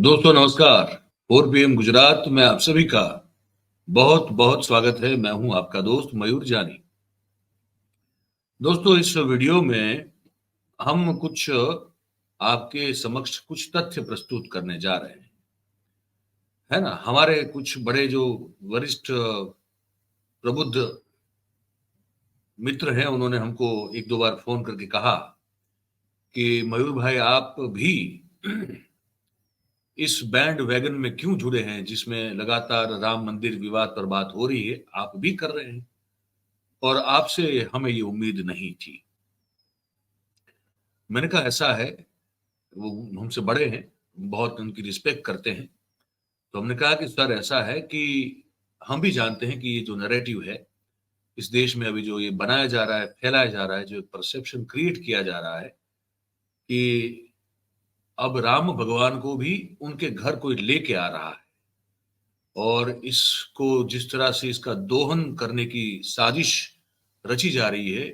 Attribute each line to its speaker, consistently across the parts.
Speaker 1: दोस्तों नमस्कार। 4 PM गुजरात में आप सभी का बहुत बहुत स्वागत है। मैं हूं आपका दोस्त मयूर जानी। दोस्तों इस वीडियो में हम कुछ आपके समक्ष कुछ तथ्य प्रस्तुत करने जा रहे हैं, है ना। हमारे कुछ बड़े जो वरिष्ठ प्रबुद्ध मित्र हैं, उन्होंने हमको एक दो बार फोन करके कहा कि मयूर भाई आप भी इस बैंड वैगन में क्यों जुड़े हैं, जिसमें लगातार राम मंदिर विवाद पर बात हो रही है, आप भी कर रहे हैं और आपसे हमें ये उम्मीद नहीं थी। मैंने कहा ऐसा है, वो हमसे बड़े हैं, बहुत उनकी रिस्पेक्ट करते हैं। तो हमने कहा कि सर ऐसा है कि हम भी जानते हैं कि ये जो नैरेटिव है इस देश में अभी जो ये बनाया जा रहा है, फैलाया जा रहा है, जो परसेप्शन क्रिएट किया जा रहा है कि अब राम भगवान को भी उनके घर कोई लेके आ रहा है और इसको जिस तरह से इसका दोहन करने की साजिश रची जा रही है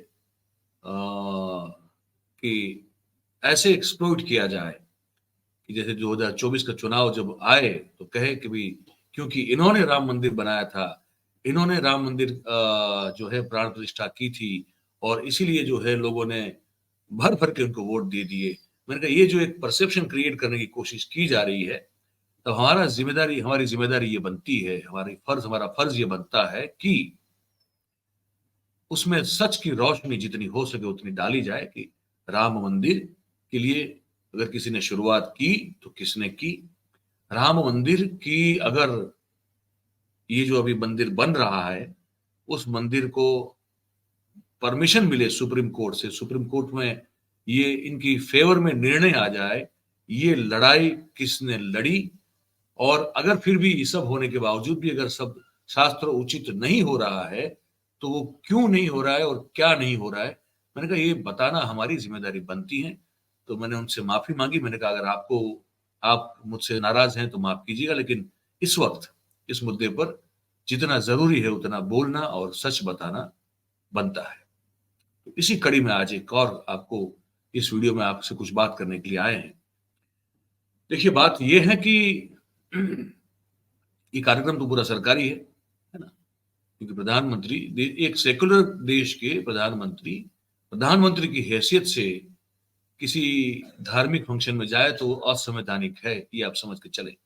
Speaker 1: कि ऐसे एक्सप्लोइट किया जाए कि जैसे 2024 का चुनाव जब आए तो कहे कि भी क्योंकि इन्होंने राम मंदिर बनाया था, इन्होंने राम मंदिर जो है प्राण प्रतिष्ठा की थी और इसीलिए जो है लोगों ने भर भर के उनको वोट दे दिए। मैंने कहा ये जो एक परसेप्शन क्रिएट करने की कोशिश की जा रही है, तो हमारी जिम्मेदारी ये बनती है, हमारा फर्ज ये बनता है कि उसमें सच की रोशनी जितनी हो सके उतनी डाली जाए कि राम मंदिर के लिए अगर किसी ने शुरुआत की तो किसने की। राम मंदिर की अगर ये जो अभी मंदिर बन रहा है उस मंदिर को परमिशन मिले सुप्रीम कोर्ट से, सुप्रीम कोर्ट में ये इनकी फेवर में निर्णय आ जाए, ये लड़ाई किसने लड़ी और अगर फिर भी ये सब होने के बावजूद भी अगर सब शास्त्र उचित नहीं हो रहा है तो वो क्यों नहीं हो रहा है और क्या नहीं हो रहा है, मैंने कहा ये बताना हमारी जिम्मेदारी बनती है। तो मैंने उनसे माफी मांगी। मैंने कहा अगर आप मुझसे नाराज हैं तो माफ कीजिएगा, लेकिन इस वक्त इस मुद्दे पर जितना जरूरी है उतना बोलना और सच बताना बनता है। तो इसी कड़ी में आज एक और आपको इस वीडियो में आपसे कुछ बात करने के लिए आए हैं। देखिए बात यह है कि ये कार्यक्रम तो पूरा सरकारी है ना, क्योंकि प्रधानमंत्री एक सेकुलर देश के प्रधानमंत्री की हैसियत से किसी धार्मिक फंक्शन में जाए तो असंवैधानिक है, ये आप समझ के चले।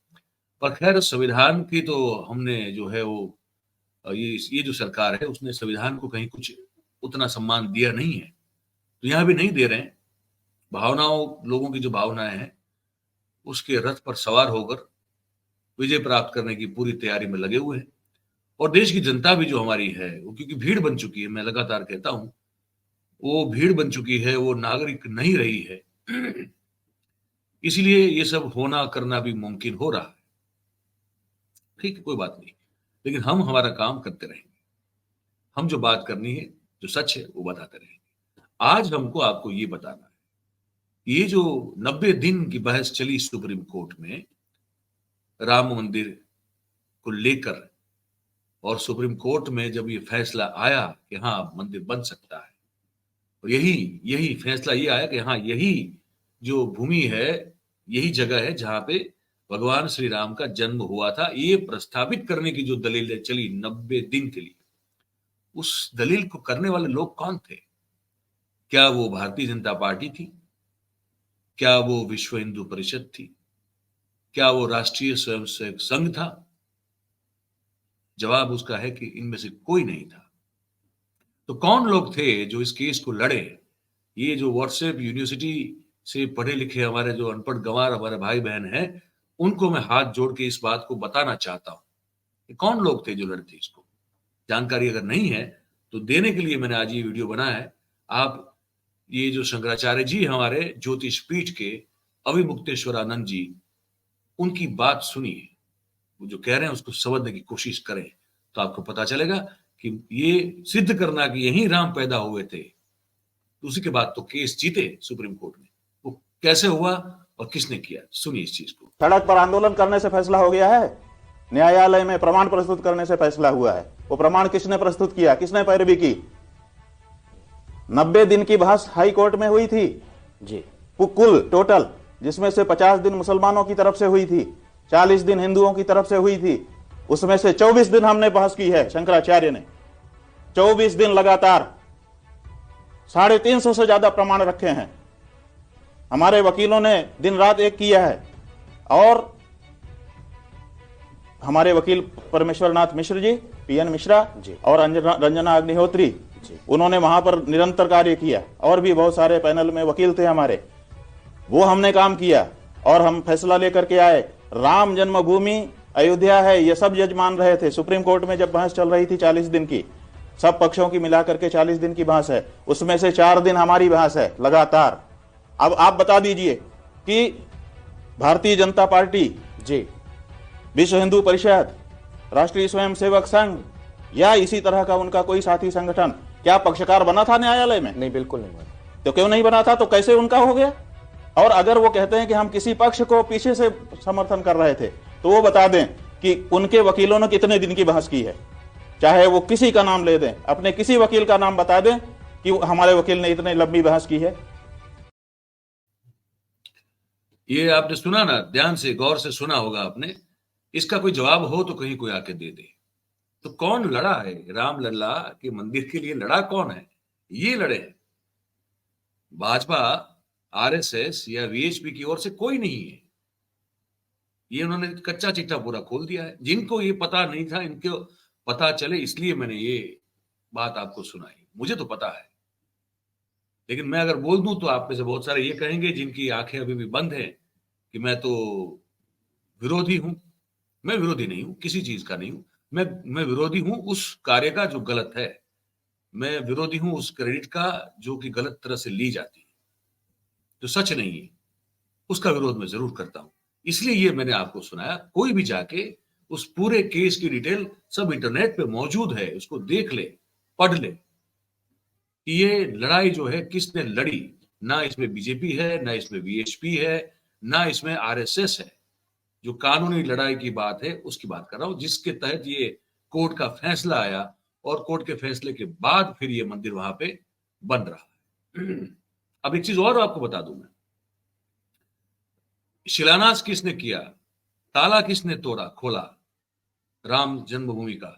Speaker 1: पर खैर संविधान की तो हमने जो है वो ये जो सरकार है उसने संविधान को कहीं कुछ उतना सम्मान दिया नहीं है, तो यहां भी नहीं दे रहे हैं। लोगों की जो भावनाएं हैं उसके रथ पर सवार होकर विजय प्राप्त करने की पूरी तैयारी में लगे हुए हैं। और देश की जनता भी जो हमारी है वो क्योंकि भीड़ बन चुकी है, मैं लगातार कहता हूं वो भीड़ बन चुकी है, वो नागरिक नहीं रही है, इसलिए ये सब होना करना भी मुमकिन हो रहा है। ठीक है, कोई बात नहीं, लेकिन हम हमारा काम करते रहेंगे। हम जो बात करनी है, जो सच है वो बताते रहेंगे। आज हमको आपको ये बताना है, ये जो 90 दिन की बहस चली सुप्रीम कोर्ट में राम मंदिर को लेकर और सुप्रीम कोर्ट में जब ये फैसला आया कि हाँ मंदिर बन सकता है और यही फैसला ये आया कि हाँ यही जो भूमि है, यही जगह है जहां पे भगवान श्री राम का जन्म हुआ था, ये प्रस्तावित करने की जो दलील चली 90 दिन के लिए, उस दलील को करने वाले लोग कौन थे? क्या वो भारतीय जनता पार्टी थी? क्या वो विश्व हिंदू परिषद थी? क्या वो राष्ट्रीय स्वयंसेवक संघ था? जवाब उसका है कि इनमें से कोई नहीं था। तो कौन लोग थे जो इस केस को लड़े? ये जो व्हाट्सएप यूनिवर्सिटी से पढ़े लिखे हमारे जो अनपढ़ गंवार हमारे भाई बहन हैं, उनको मैं हाथ जोड़ के इस बात को बताना चाहता हूं कि कौन लोग थे जो लड़ते इसको। जानकारी अगर नहीं है तो देने के लिए मैंने आज ये वीडियो बनाया है। आप ये जो शंकराचार्य जी हमारे ज्योतिष पीठ के अभिमुक्तेश्वरानंद जी, उनकी बात सुनिए, वो जो कह रहे हैं उसको समझने की कोशिश करें तो आपको पता चलेगा कि ये सिद्ध करना कि यही राम पैदा हुए थे, तो उसी के बाद तो केस जीते सुप्रीम कोर्ट में, वो कैसे हुआ और किसने किया, सुनिए इस चीज को।
Speaker 2: सड़क पर आंदोलन करने से फैसला हो गया है, न्यायालय में प्रमाण प्रस्तुत करने से फैसला हुआ है। वो प्रमाण किसने प्रस्तुत किया, किसने पैरवी की? 90 दिन की बहस हाई कोर्ट में हुई थी जी, कुल टोटल जिसमें से 50 दिन मुसलमानों की तरफ से हुई थी, 40 दिन हिंदुओं की तरफ से हुई थी, उसमें से 24 दिन हमने बहस की है शंकराचार्य ने, 24 दिन लगातार 350 से ज्यादा प्रमाण रखे हैं। हमारे वकीलों ने दिन रात एक किया है। और हमारे वकील परमेश्वर नाथ मिश्र जी, पीएन मिश्रा जी और रंजना अग्निहोत्री जी, उन्होंने वहां पर निरंतर कार्य किया। और भी बहुत सारे पैनल में वकील थे हमारे, वो हमने काम किया और हम फैसला लेकर के आए। राम जन्मभूमि अयोध्या है, ये सब जज मान रहे थे। सुप्रीम कोर्ट में जब बहस चल रही थी 40 दिन की, सब पक्षों की मिलाकर के 40 दिन की बहस है, उसमें से 4 दिन हमारी बहस है लगातार। अब आप बता दीजिए कि भारतीय जनता पार्टी जी, विश्व हिंदू परिषद, राष्ट्रीय स्वयंसेवक संघ या इसी तरह का उनका कोई साथी संगठन क्या पक्षकार बना था न्यायालय में?
Speaker 3: नहीं, बिल्कुल नहीं बना।
Speaker 2: तो क्यों नहीं बना था? तो कैसे उनका हो गया? और अगर वो कहते हैं कि हम किसी पक्ष को पीछे से समर्थन कर रहे थे, तो वो बता दें कि उनके वकीलों ने कितने दिन की बहस की है। चाहे वो किसी का नाम ले दें, अपने किसी वकील का नाम बता दें कि हमारे वकील ने इतने लंबी बहस की है।
Speaker 1: ये आपने सुना ना, ध्यान से गौर से सुना होगा आपने। इसका कोई जवाब हो तो कहीं कोई आके दे दे। तो कौन लड़ा है राम लल्ला के मंदिर के लिए? लड़ा कौन है? ये लड़े हैं। भाजपा, आरएसएस या वीएचपी की ओर से कोई नहीं है। ये उन्होंने कच्चा चिट्ठा पूरा खोल दिया है। जिनको ये पता नहीं था, इनको पता चले इसलिए मैंने ये बात आपको सुनाई। मुझे तो पता है, लेकिन मैं अगर बोल दूं तो आप में से बहुत सारे ये कहेंगे, जिनकी आंखें अभी भी बंद हैं, कि मैं तो विरोधी हूं। मैं विरोधी नहीं हूं, किसी चीज का नहीं हूं। मैं विरोधी हूं उस कार्य का जो गलत है। मैं विरोधी हूं उस क्रेडिट का जो कि गलत तरह से ली जाती है, जो सच नहीं है, उसका विरोध मैं जरूर करता हूं। इसलिए ये मैंने आपको सुनाया। कोई भी जाके उस पूरे केस की डिटेल सब इंटरनेट पे मौजूद है, उसको देख ले, पढ़ ले कि ये लड़ाई जो है किसने लड़ी। ना इसमें बीजेपी है, ना इसमें वीएचपी है, ना इसमें आरएसएस है। जो कानूनी लड़ाई की बात है उसकी बात कर रहा हूं, जिसके तहत ये कोर्ट का फैसला आया और कोर्ट के फैसले के बाद फिर ये मंदिर वहां पे बन रहा है। अब एक चीज और आपको बता दूं मैं, शिलान्यास किसने किया, ताला किसने तोड़ा खोला राम जन्मभूमि का,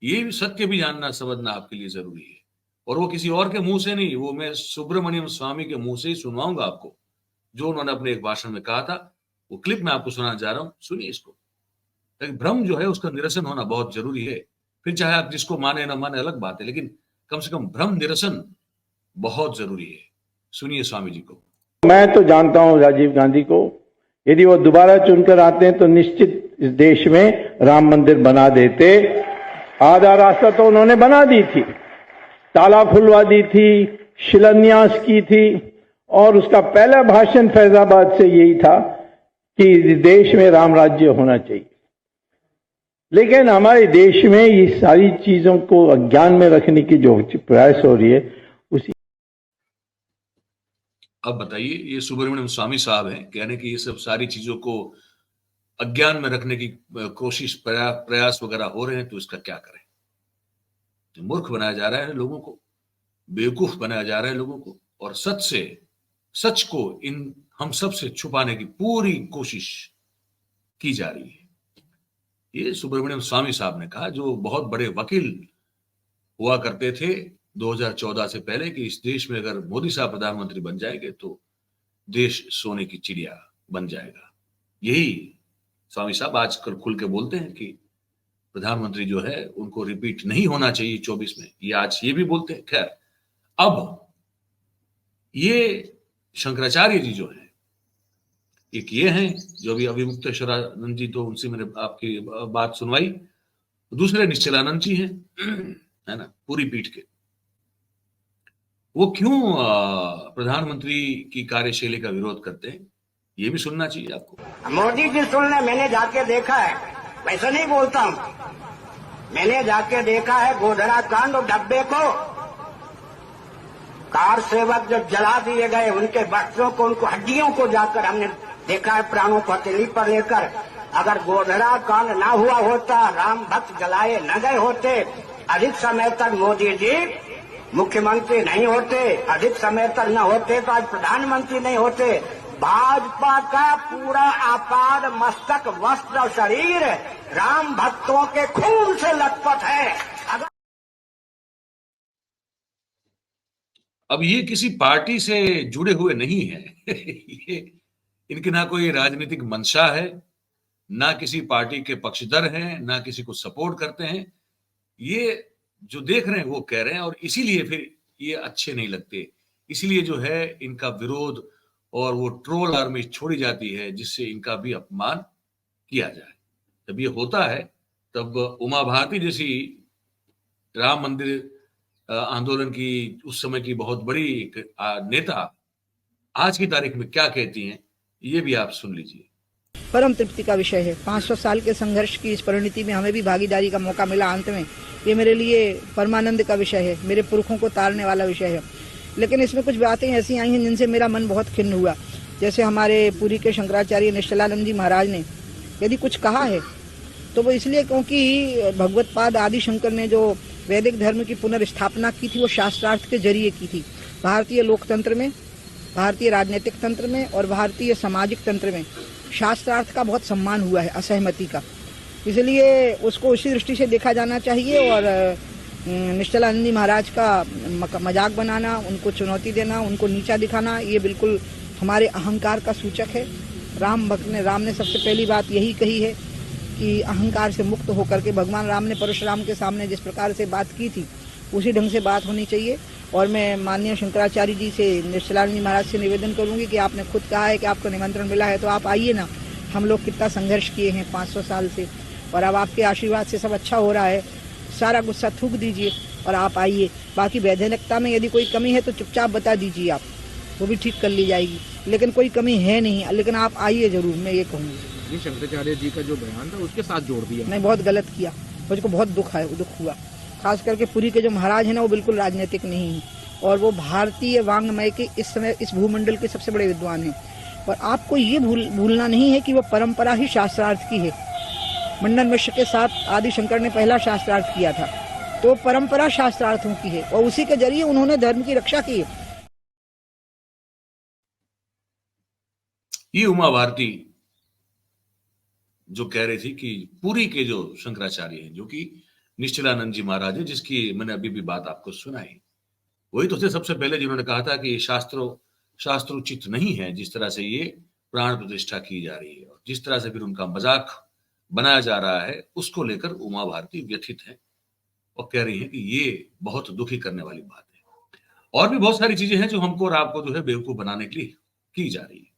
Speaker 1: ये भी सत्य भी जानना समझना आपके लिए जरूरी है। और वो किसी और के मुंह से नहीं, वो मैं सुब्रमण्यम स्वामी के मुंह से ही सुनवाऊंगा आपको, जो उन्होंने अपने एक भाषण में कहा था। वो क्लिप मैं आपको सुनाना जा रहा हूं, सुनिए इसको। लेकिन भ्रम जो है उसका निरसन होना बहुत जरूरी है। फिर चाहे आप जिसको माने ना माने अलग बात है, लेकिन कम से कम भ्रम निरसन बहुत जरूरी है। सुनिए स्वामी जी को।
Speaker 4: मैं तो जानता हूं राजीव गांधी को, यदि वो दोबारा चुनकर आते हैं तो निश्चित इस देश में राम मंदिर बना देते। आधा रास्ता तो उन्होंने बना दी थी, ताला खुलवा दी थी, शिलान्यास की थी, और उसका पहला भाषण फैजाबाद से यही था कि देश में राम राज्य होना चाहिए। लेकिन हमारे देश में ये सारी चीजों को अज्ञान में रखने की जो प्रयास हो रही है उसी।
Speaker 1: अब बताइए, ये सुब्रमण्यम स्वामी साहब हैं, कहने कि ये सब सारी चीजों को अज्ञान में रखने की कोशिश, प्रयास वगैरह हो रहे हैं, तो इसका क्या करें? तो मूर्ख बनाया जा रहा है लोगों को, बेवकूफ बनाया जा रहा है लोगों को, और सच को इन हम सब से छुपाने की पूरी कोशिश की जा रही है। ये सुब्रमण्यम स्वामी साहब ने कहा, जो बहुत बड़े वकील हुआ करते थे 2014 से पहले, कि इस देश में अगर मोदी साहब प्रधानमंत्री बन जाएंगे तो देश सोने की चिड़िया बन जाएगा। यही स्वामी साहब आजकल खुल के बोलते हैं कि प्रधानमंत्री जो है उनको रिपीट नहीं होना चाहिए 24 में। ये आज ये भी बोलते हैं। खैर, अब ये शंकराचार्य जी जो है, एक ये हैं जो अभी अविमुक्तेश्वरानंद जी, तो उनसे मैंने आपकी बात सुनवाई। दूसरे निश्चलानंद जी हैं, है ना, पूरी पीठ के। वो क्यों प्रधानमंत्री की कार्यशैली का विरोध करते हैं, ये भी सुनना चाहिए आपको।
Speaker 5: मोदी जी सुन ले, मैंने जाके देखा है, वैसा नहीं बोलता हूं। मैंने जाके देखा है गोधरा कांड और डब्बे को, कार सेवक जब जला दिए गए, उनके बच्चों को, उनको हड्डियों को जाकर हमने देखा है प्राणों को हथेली पर लेकर। अगर गोधरा कांड ना हुआ होता, राम भक्त जलाए न गए होते, अधिक समय तक मोदी जी मुख्यमंत्री नहीं होते, अधिक समय तक न होते तो आज प्रधानमंत्री नहीं होते। भाजपा का पूरा आपाद मस्तक वस्त्र शरीर राम भक्तों के खून से लथपथ है। अगर
Speaker 1: अब ये किसी पार्टी से जुड़े हुए नहीं है ये इनकी ना कोई राजनीतिक मंशा है, ना किसी पार्टी के पक्षधर हैं, ना किसी को सपोर्ट करते हैं। ये जो देख रहे हैं वो कह रहे हैं और इसीलिए फिर ये अच्छे नहीं लगते। इसीलिए जो है इनका विरोध और वो ट्रोल आर्मी छोड़ी जाती है जिससे इनका भी अपमान किया जाए। जब ये होता है तब उमा भारती जैसी राम मंदिर आंदोलन की उस समय की बहुत बड़ी एक नेता आज की तारीख में क्या कहती हैं, ये भी आप सुन लीजिए।
Speaker 3: परम तृप्ति का विषय है। 500 साल के संघर्ष की इस परिणति में हमें भी भागीदारी का मौका मिला अंत में। ये मेरे लिए परमानंद का विषय है, मेरे पुरखों को तारने वाला विषय है। लेकिन इसमें कुछ बातें ऐसी आई हैं जिनसे मेरा मन बहुत खिन्न हुआ। जैसे हमारे पुरी के शंकराचार्य निश्चलानंद जी महाराज ने यदि कुछ कहा है तो वो इसलिए क्योंकि भगवत पाद आदि शंकर ने जो वैदिक धर्म की पुनर्स्थापना की थी वो शास्त्रार्थ के जरिए की थी। भारतीय लोकतंत्र में, भारतीय राजनीतिक तंत्र में और भारतीय सामाजिक तंत्र में शास्त्रार्थ का बहुत सम्मान हुआ है, असहमति का। इसलिए उसको उसी दृष्टि से देखा जाना चाहिए। और निश्चलानंद जी महाराज का मजाक बनाना, उनको चुनौती देना, उनको नीचा दिखाना, ये बिल्कुल हमारे अहंकार का सूचक है। राम ने सबसे पहली बात यही कही है कि अहंकार से मुक्त होकर के भगवान राम ने परशुराम के सामने जिस प्रकार से बात की थी उसी ढंग से बात होनी चाहिए। और मैं माननीय शंकराचार्य जी से, निश्चलानंद जी महाराज से निवेदन करूंगी कि आपने खुद कहा है कि आपको निमंत्रण मिला है तो आप आइए ना। हम लोग कितना संघर्ष किए हैं 500 साल से और अब आपके आशीर्वाद से सब अच्छा हो रहा है। सारा गुस्सा थूक दीजिए और आप आइए। बाकी वैधानिकता में यदि कोई कमी है तो चुपचाप बता दीजिए, आप वो भी ठीक कर ली जाएगी। लेकिन कोई कमी है नहीं, लेकिन आप आइए जरूर, मैं ये कहूँगी।
Speaker 6: ये शंकराचार्य जी का जो बयान था उसके साथ जोड़ दिया।
Speaker 3: नहीं, बहुत गलत किया, मुझको बहुत दुख हुआ। खास करके पुरी के जो महाराज है ना वो बिल्कुल राजनीतिक नहीं है और वो भारतीय वांग्मय के इस समय इस भूमंडल के सबसे बड़े विद्वान हैं। और आपको ये भूलना नहीं है कि वो परंपरा ही शास्त्रार्थ की है। मंडन मिश्र के साथ आदि शंकर ने पहला शास्त्रार्थ किया था, तो परंपरा शास्त्रार्थों की है और उसी के जरिए उन्होंने धर्म की रक्षा की है।
Speaker 1: ये उमा भारती जो कह रही थी कि पुरी के जो शंकराचार्य हैं, जो कि निश्चलानंद जी महाराज है, जिसकी मैंने अभी भी बात आपको सुनाई, वही तो थे सबसे पहले जिन्होंने कहा था कि शास्त्रोचित नहीं है जिस तरह से ये प्राण प्रतिष्ठा की जा रही है और जिस तरह से फिर उनका मजाक बनाया जा रहा है उसको लेकर उमा भारती व्यथित है और कह रही है कि ये बहुत दुखी करने वाली बात है। और भी बहुत सारी चीजें हैं जो हमको और आपको जो है बेवकूफ बनाने के लिए की जा रही है।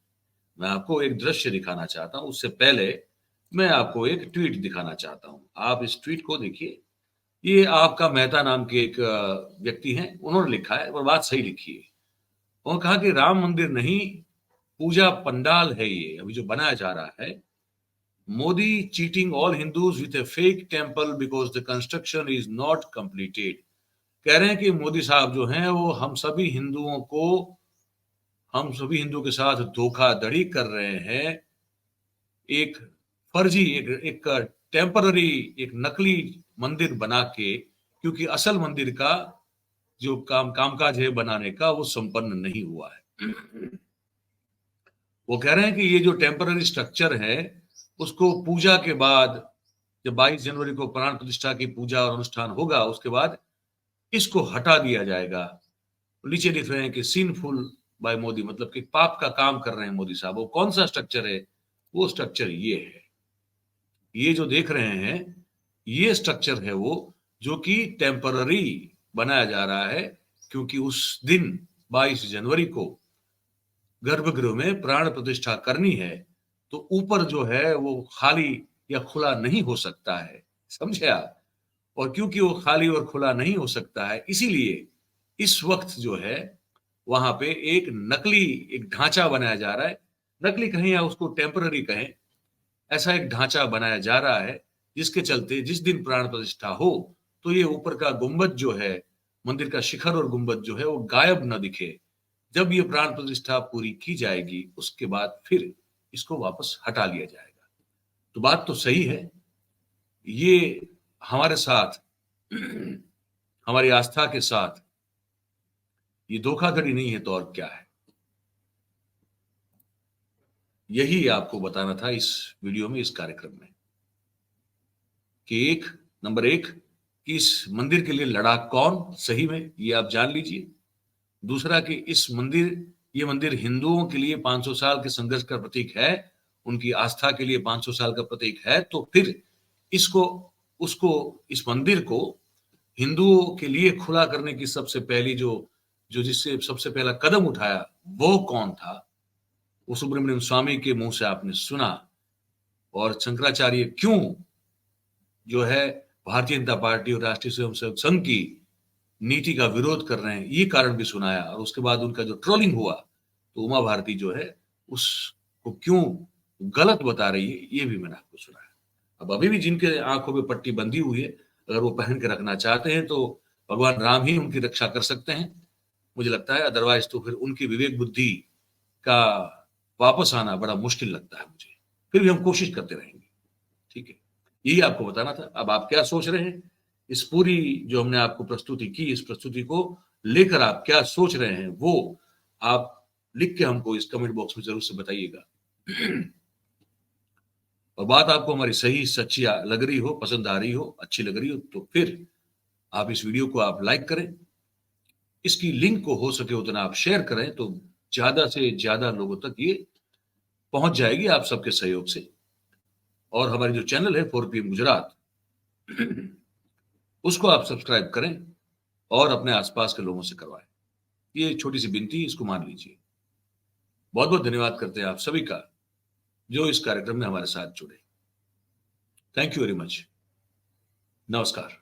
Speaker 1: मैं आपको एक दृश्य दिखाना चाहता हूं, उससे पहले मैं आपको एक ट्वीट दिखाना चाहता हूं। आप इस ट्वीट को देखिए। ये आपका मेहता नाम के एक व्यक्ति हैं, उन्होंने लिखा है और बात सही लिखी है। उन्होंने कहा कि राम मंदिर नहीं, पूजा पंडाल है ये अभी जो बनाया जा रहा है। Modi cheating all Hindus with A fake temple because the construction is not completed. कह रहे हैं कि मोदी साहब जो हैं वो हम सभी हिंदुओं के साथ धोखाधड़ी कर रहे हैं। एक फर्जी, एक टेम्पररी, एक नकली मंदिर बना के, क्योंकि असल मंदिर का जो कामकाज है बनाने का वो संपन्न नहीं हुआ है। वो कह रहे हैं कि ये जो टेम्पररी स्ट्रक्चर है उसको पूजा के बाद, जब 22 जनवरी को प्राण प्रतिष्ठा की पूजा और अनुष्ठान होगा उसके बाद इसको हटा दिया जाएगा। नीचे लिख रहे हैं कि सिनफुल बाय मोदी, मतलब कि पाप का काम कर रहे हैं मोदी साहब। वो कौन सा स्ट्रक्चर है? वो स्ट्रक्चर ये है, ये जो देख रहे हैं ये स्ट्रक्चर है वो जो कि टेम्पररी बनाया जा रहा है, क्योंकि उस दिन 22 जनवरी को गर्भगृह में प्राण प्रतिष्ठा करनी है तो ऊपर जो है वो खाली या खुला नहीं हो सकता है, समझे आप? और क्योंकि वो खाली और खुला नहीं हो सकता है इसीलिए इस वक्त जो है वहां पे एक नकली एक ढांचा बनाया जा रहा है। नकली कहें या उसको टेम्पररी कहें, ऐसा एक ढांचा बनाया जा रहा है जिसके चलते जिस दिन प्राण प्रतिष्ठा हो तो ये ऊपर का गुंबद जो है, मंदिर का शिखर और गुंबद जो है वो गायब न दिखे। जब ये प्राण प्रतिष्ठा पूरी की जाएगी उसके बाद फिर इसको वापस हटा लिया जाएगा। तो बात तो सही है, ये हमारे साथ हमारी आस्था के साथ ये धोखाधड़ी नहीं है तो और क्या है। यही आपको बताना था इस वीडियो में, इस कार्यक्रम में, कि नंबर एक कि इस मंदिर के लिए लड़ा कौन सही में, ये आप जान लीजिए। दूसरा कि ये मंदिर हिंदुओं के लिए 500 साल के संघर्ष का प्रतीक है, उनकी आस्था के लिए 500 साल का प्रतीक है, तो फिर इस मंदिर को हिंदुओं के लिए खुला करने की सबसे पहली जिससे सबसे पहला कदम उठाया वो कौन था, वो सुब्रमण्यम स्वामी के मुंह से आपने सुना। और शंकराचार्य क्यों जो है भारतीय जनता पार्टी और राष्ट्रीय स्वयंसेवक संघ की नीति का विरोध कर रहे हैं, ये कारण भी सुनाया। और उसके बाद उनका जो ट्रोलिंग हुआ, तो उमा भारती जो है उसको क्यों गलत बता रही है, ये भी मैंने आपको सुनाया। अब अभी भी जिनके आंखों पे पट्टी बंधी हुई है, अगर वो पहन के रखना चाहते हैं तो भगवान राम ही उनकी रक्षा कर सकते हैं, मुझे लगता है। अदरवाइज तो फिर उनकी विवेक बुद्धि का वापस आना बड़ा मुश्किल लगता है मुझे। फिर भी हम कोशिश करते रहेंगे, ठीक है। यही आपको बताना था। अब आप क्या सोच रहे हैं इस पूरी जो हमने आपको प्रस्तुति की, इस प्रस्तुति को लेकर आप क्या सोच रहे हैं, वो आप लिख के हमको इस कमेंट बॉक्स में जरूर से बताइएगा। और बात आपको हमारी सही सच्ची लग रही हो, पसंद आ रही हो, अच्छी लग रही हो, तो फिर आप इस वीडियो को आप लाइक करें, इसकी लिंक को हो सके उतना आप शेयर करें, तो ज्यादा से ज्यादा लोगों तक ये पहुंच जाएगी आप सबके सहयोग से। और हमारी जो चैनल है 4PM गुजरात, उसको आप सब्सक्राइब करें और अपने आसपास के लोगों से करवाएं। ये छोटी सी विनती, इसको मान लीजिए। बहुत बहुत धन्यवाद करते हैं आप सभी का जो इस कार्यक्रम में हमारे साथ जुड़े। Thank you very much. नमस्कार।